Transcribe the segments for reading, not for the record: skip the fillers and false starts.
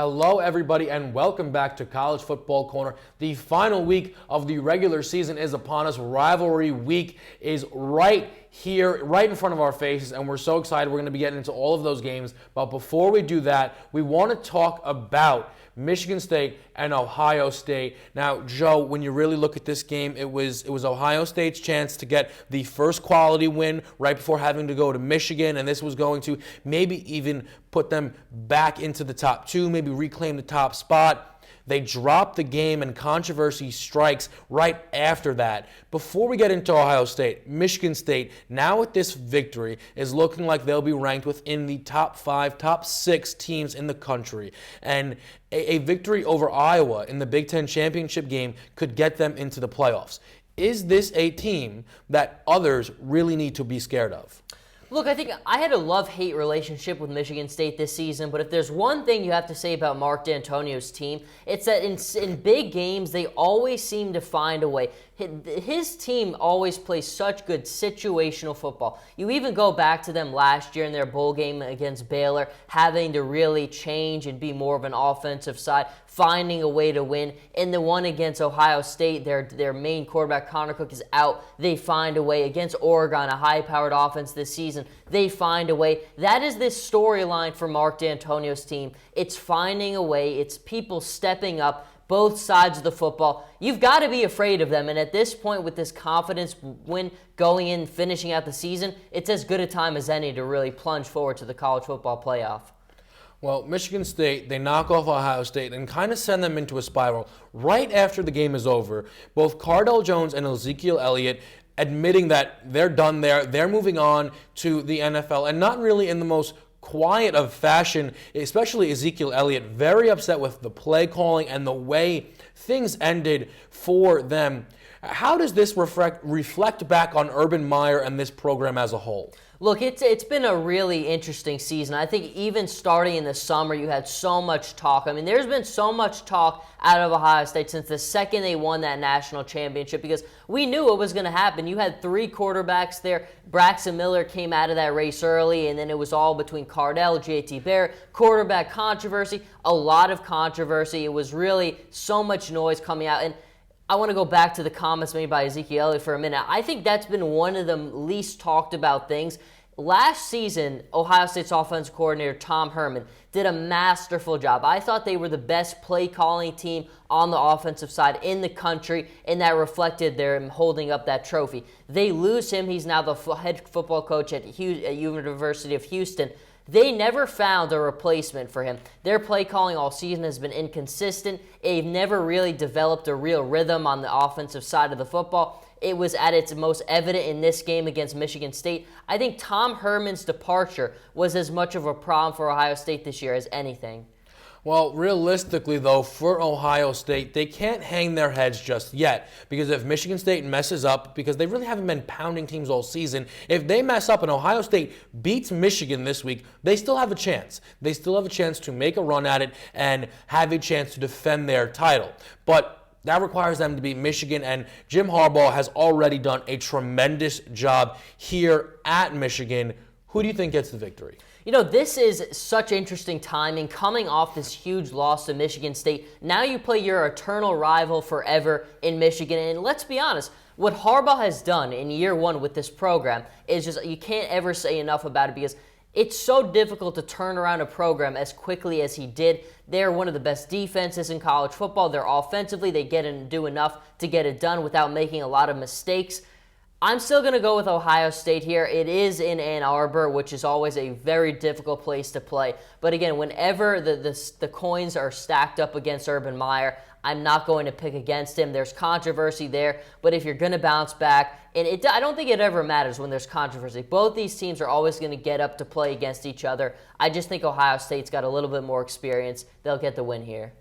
Hello, everybody, and welcome back to College Football Corner. The final week of the regular season is upon us. Rivalry week is right here, right in front of our faces, and we're so excited. We're going to be getting into all of those games. But before we do that, we want to talk about Michigan State and Ohio State. Now, Joe, when you really look at this game, it was Ohio State's chance to get the first quality win right before having to go to Michigan, and this was going to maybe even put them back into the top two, maybe reclaim the top spot. They dropped the game, and controversy strikes right after that. Before we get into Ohio State, Michigan State, now with this victory, is looking like they'll be ranked within the top 5, top 6 teams in the country. And a victory over Iowa in the Big Ten championship game could get them into the playoffs. Is this a team that others really need to be scared of? Look, I think I had a love-hate relationship with Michigan State this season, but if there's one thing you have to say about Mark D'Antonio's team, it's that in big games, they always seem to find a way. His team always plays such good situational football. You even go back to them last year in their bowl game against Baylor, having to really change and be more of an offensive side, finding a way to win. In the one against Ohio State, their main quarterback, Connor Cook, is out. They find a way. Against Oregon, a high-powered offense this season, they find a way. That is this storyline for Mark D'Antonio's team. It's finding a way. It's people stepping up, both sides of the football. You've got to be afraid of them. And at this point, with this confidence win going in, finishing out the season, it's as good a time as any to really plunge forward to the college football playoff. Well, Michigan State, they knock off Ohio State and kind of send them into a spiral. Right after the game is over, both Cardale Jones and Ezekiel Elliott admitting that they're done there, they're moving on to the NFL, and not really in the most quiet of fashion, especially Ezekiel Elliott, very upset with the play calling and the way things ended for them. How does this reflect back on Urban Meyer and this program as a whole? Look, it's been a really interesting season. I think even starting in the summer, you had so much talk. I mean, there's been so much talk out of Ohio State since the second they won that national championship because we knew what was going to happen. You had 3 quarterbacks there. Braxton Miller came out of that race early, and then it was all between Cardale, J.T. Barrett, quarterback controversy, a lot of controversy. It was really so much noise coming out. And I want to go back to the comments made by Ezekiel Elliott for a minute. I think that's been one of the least talked about things. Last season, Ohio State's offensive coordinator, Tom Herman, did a masterful job. I thought they were the best play-calling team on the offensive side in the country, and that reflected them holding up that trophy. They lose him. He's now the head football coach at University of Houston. They never found a replacement for him. Their play calling all season has been inconsistent. They've never really developed a real rhythm on the offensive side of the football. It was at its most evident in this game against Michigan State. I think Tom Herman's departure was as much of a problem for Ohio State this year as anything. Well, realistically, though, for Ohio State, they can't hang their heads just yet because if Michigan State messes up, because they really haven't been pounding teams all season, if they mess up and Ohio State beats Michigan this week, they still have a chance. They still have a chance to make a run at it and have a chance to defend their title. But that requires them to beat Michigan, and Jim Harbaugh has already done a tremendous job here at Michigan. Who do you think gets the victory? You know, this is such interesting timing coming off this huge loss to Michigan State. Now you play your eternal rival forever in Michigan. And let's be honest, what Harbaugh has done in year one with this program is just, you can't ever say enough about it because it's so difficult to turn around a program as quickly as he did. They're one of the best defenses in college football. They're offensively, they get and do enough to get it done without making a lot of mistakes. I'm still going to go with Ohio State here. It is in Ann Arbor, which is always a very difficult place to play. But again, whenever the coins are stacked up against Urban Meyer, I'm not going to pick against him. There's controversy there, but if you're going to bounce back, and I don't think it ever matters when there's controversy. Both these teams are always going to get up to play against each other. I just think Ohio State's got a little bit more experience. They'll get the win here.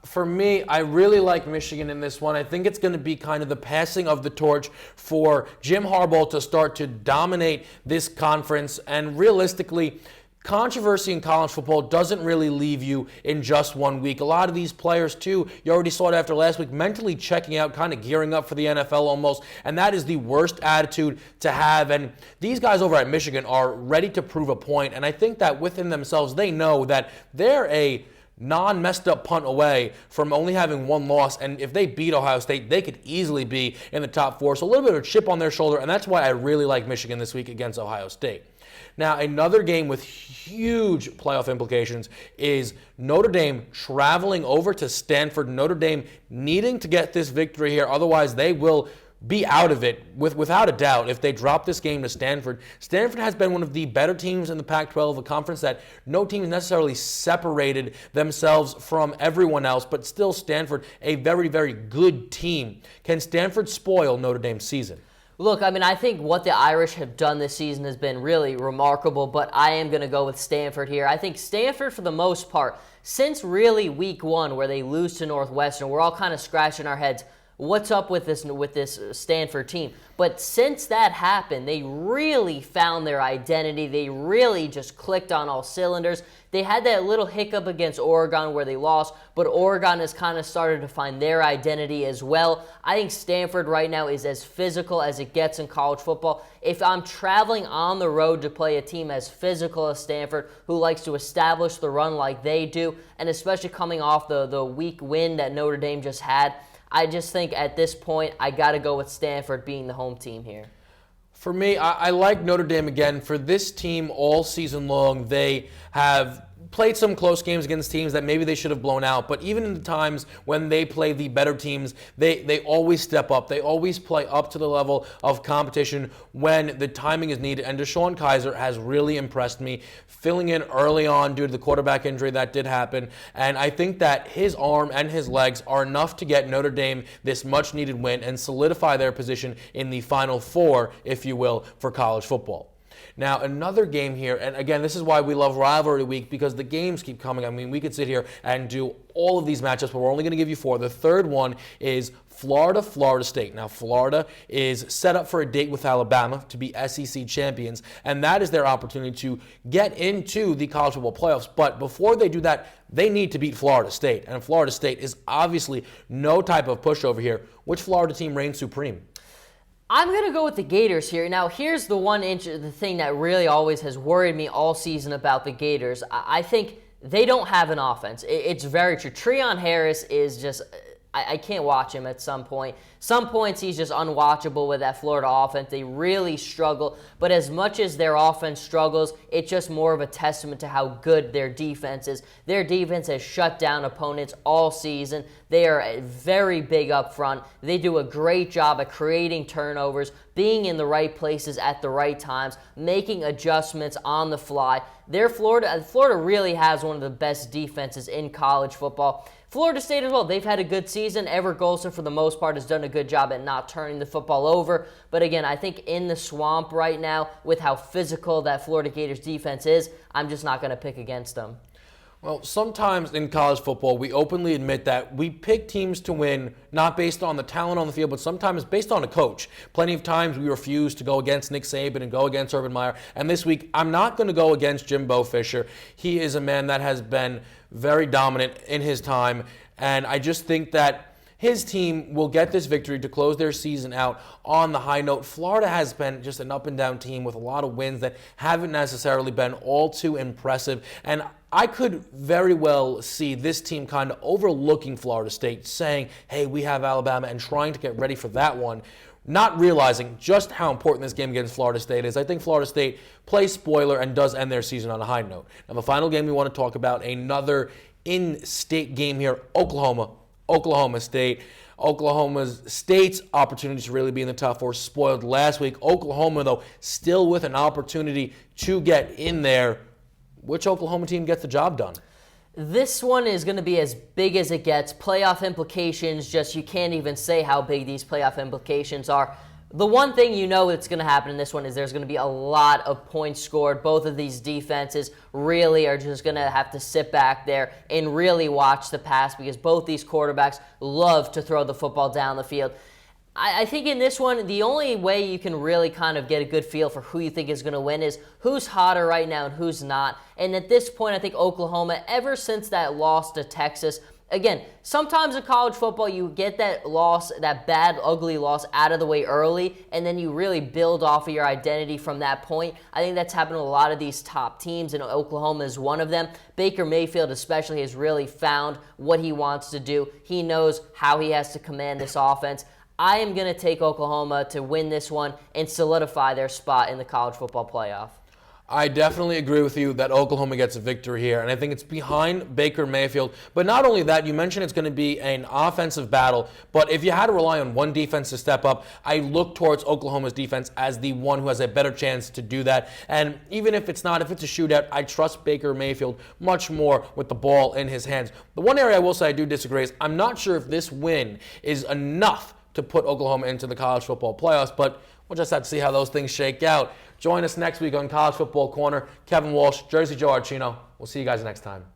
For me, I really like Michigan in this one. I think it's going to be kind of the passing of the torch for Jim Harbaugh to start to dominate this conference. And realistically, controversy in college football doesn't really leave you in just 1 week. A lot of these players, too, you already saw it after last week, mentally checking out, kind of gearing up for the NFL almost. And that is the worst attitude to have. And these guys over at Michigan are ready to prove a point. And I think that within themselves, they know that they're a non-messed up punt away from only having one loss. And if they beat Ohio State, they could easily be in the top 4. So a little bit of a chip on their shoulder, and that's why I really like Michigan this week against Ohio State. Now, another game with huge playoff implications is Notre Dame traveling over to Stanford. Notre Dame needing to get this victory here, otherwise they will be out of it without a doubt if they drop this game to Stanford. Stanford has been one of the better teams in the Pac-12, a conference that no team has necessarily separated themselves from everyone else, but still Stanford, a very, very good team. Can Stanford spoil Notre Dame's season? Look, I mean, I think what the Irish have done this season has been really remarkable, but I am going to go with Stanford here. I think Stanford, for the most part, since really week 1 where they lose to Northwestern, we're all kind of scratching our heads. What's up with this Stanford team? But since that happened, they really found their identity. They really just clicked on all cylinders. They had that little hiccup against Oregon where they lost, but Oregon has kind of started to find their identity as well. I think Stanford right now is as physical as it gets in college football. If I'm traveling on the road to play a team as physical as Stanford, who likes to establish the run like they do, and especially coming off the weak win that Notre Dame just had, I just think at this point, I got to go with Stanford being the home team here. For me, I like Notre Dame again. For this team all season long, they have played some close games against teams that maybe they should have blown out, but even in the times when they play the better teams, they always step up. They always play up to the level of competition when the timing is needed, and Deshaun Kaiser has really impressed me, filling in early on due to the quarterback injury that did happen, and I think that his arm and his legs are enough to get Notre Dame this much-needed win and solidify their position in the Final Four, if you will, for college football. Now, another game here, and again, this is why we love Rivalry Week, because the games keep coming. I mean, we could sit here and do all of these matchups, but we're only going to give you 4. The third one is Florida State. Now, Florida is set up for a date with Alabama to be SEC champions, and that is their opportunity to get into the college football playoffs. But before they do that, they need to beat Florida State, and Florida State is obviously no type of pushover here. Which Florida team reigns supreme? I'm going to go with the Gators here. Now, here's the thing that really always has worried me all season about the Gators. I think they don't have an offense. It's very true. Treon Harris is just, I can't watch him at some point. Some points he's just unwatchable with that Florida offense. They really struggle. But as much as their offense struggles, it's just more of a testament to how good their defense is. Their defense has shut down opponents all season. They are very big up front. They do a great job at creating turnovers, being in the right places at the right times, making adjustments on the fly. Florida really has one of the best defenses in college football. Florida State as well, they've had a good season. Everett Golson, for the most part, has done a good job at not turning the football over. But again, I think in the swamp right now, with how physical that Florida Gators defense is, I'm just not going to pick against them. Well, sometimes in college football, we openly admit that we pick teams to win not based on the talent on the field, but sometimes based on a coach. Plenty of times we refuse to go against Nick Saban and go against Urban Meyer. And this week, I'm not going to go against Jimbo Fisher. He is a man that has been very dominant in his time, and I just think that his team will get this victory to close their season out on the high note. Florida has been just an up-and-down team with a lot of wins that haven't necessarily been all too impressive, and I could very well see this team kind of overlooking Florida State, saying, hey, we have Alabama, and trying to get ready for that one, not realizing just how important this game against Florida State is. I think Florida State plays spoiler and does end their season on a high note. Now, the final game we want to talk about, another in-state game here, Oklahoma State. Oklahoma State's opportunity to really be in the top 4 spoiled last week. Oklahoma, though, still with an opportunity to get in there. Which Oklahoma team gets the job done? This one is going to be as big as it gets. Playoff implications, just you can't even say how big these playoff implications are. The one thing you know that's going to happen in this one is there's going to be a lot of points scored. Both of these defenses really are just going to have to sit back there and really watch the pass, because both these quarterbacks love to throw the football down the field. I think in this one, the only way you can really kind of get a good feel for who you think is going to win is who's hotter right now and who's not. And at this point, I think Oklahoma, ever since that loss to Texas, again, sometimes in college football, you get that loss, that bad, ugly loss out of the way early, and then you really build off of your identity from that point. I think that's happened to a lot of these top teams, and Oklahoma is one of them. Baker Mayfield especially has really found what he wants to do. He knows how he has to command this offense. I am going to take Oklahoma to win this one and solidify their spot in the college football playoff. I definitely agree with you that Oklahoma gets a victory here, and I think it's behind Baker Mayfield. But not only that, you mentioned it's going to be an offensive battle, but if you had to rely on one defense to step up, I look towards Oklahoma's defense as the one who has a better chance to do that. And even if it's a shootout, I trust Baker Mayfield much more with the ball in his hands. The one area I will say I do disagree is I'm not sure if this win is enough to put Oklahoma into the college football playoffs, but we'll just have to see how those things shake out. Join us next week on College Football Corner. Kevin Walsh, Jersey Joe Archino. We'll see you guys next time.